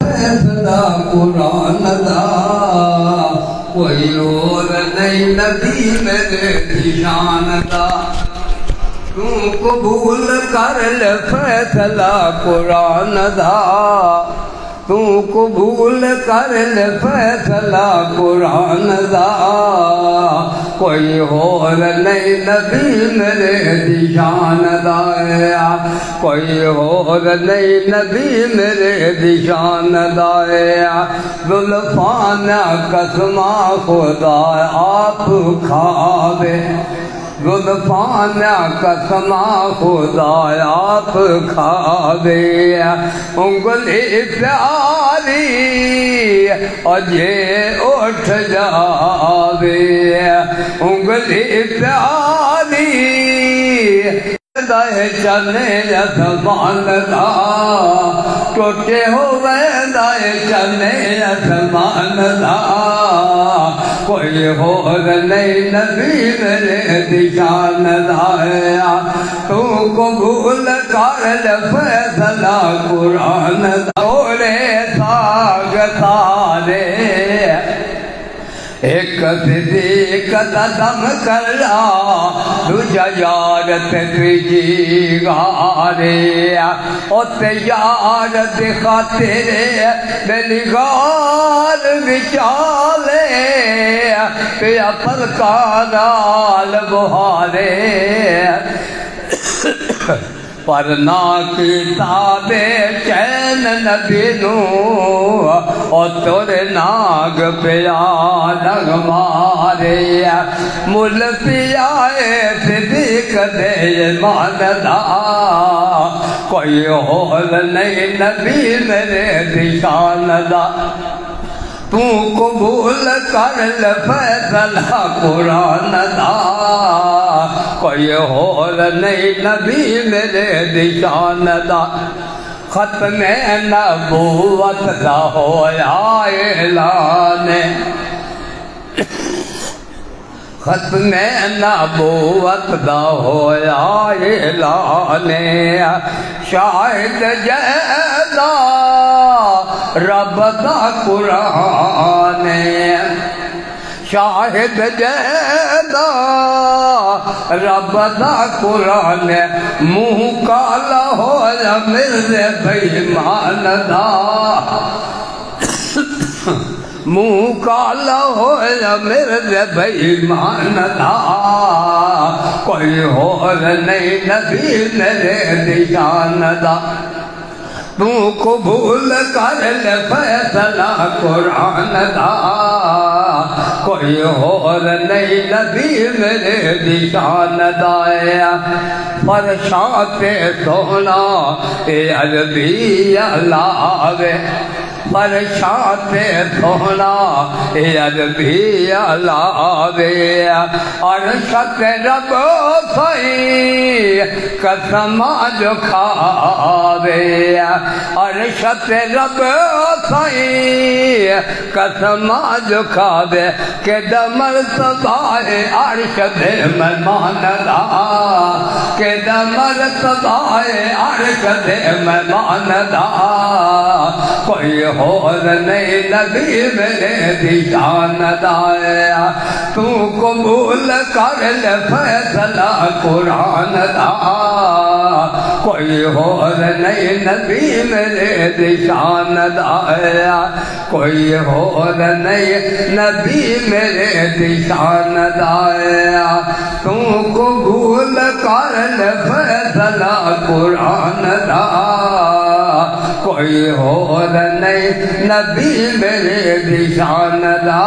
फैसला कुरान दा, कोई और नहीं नबी मेरे निशान दा। तू कबूल कर ले फैसला कुरान दा, तू कबूल कर ले फैसला कुरान दा, कोई और नहीं नबी मेरे निशान दा, कोई और नहीं नबी मेरे निशान दा। जुल्फाना कसमा खुदा आप खावे, जुल्फाना कसमा खुदा आप खावे, उंगली प्यारी अजे उठ जावे, उंगली प्यारी दाए चने आसमान दा, टोटे होवे दाए चने आसमान दा, कोई और नहीं नबी मेरे निशान दा। तू कबूल कर ले फैसला कुरान दा। ओरे साग सारे एक सिद्दीक कदम करा, दूजा यार तुझी गारे, ओते यार दिखा तेरे मेरी गाल विचाले, पिया पलका नाल बुहारे, पर ना किताबे चैन नबी नू, और तोरे नाग पिया लग मारे, मुल पियाए सिद्दीक दे मानदा, कोई और नहीं नबी मेरे निशान दा। तू कबूल कर ले फैसला कुरान दा, कोई और नहीं नबी मेरे निशान दा। खत्मे नबूवत दा होया ऐलान, खत्मे नबूवत दा होया ऐलान, शाहिद जैदा रब दा कुरान, शाहिद जैदा रब दा कुरान, मुँह काला होया मेरे बेईमान दा, मुँह काला होया मेरे बेईमान दा, कोई और नहीं नबी मेरे निशान दा। तू कबूल कर ले फैसला कुरान दा, कोई और नहीं नबी मेरे निशान दा। फरशाते सोना ए अरबी अलावे, फरशाते सोना ए अरबी अलावे, अरशत रब सही कसमा जो खावे, अरशत रब सही कसमा जो खावे, के दमल सबाए अर्श दे मेहमान दा, के दमल सबाए अर्श दे मेहमान दा, कोई और नहीं नबी मेरे निशान दा। तू कबूल कर ले फैसला कुरान दा, कोई और नहीं नबी मेरे निशान दा, कोई और नहीं नबी मेरे निशान दा। तू कबूल कर ले फैसला कुरान दा, कोई और नहीं नबी मेरे निशान दा।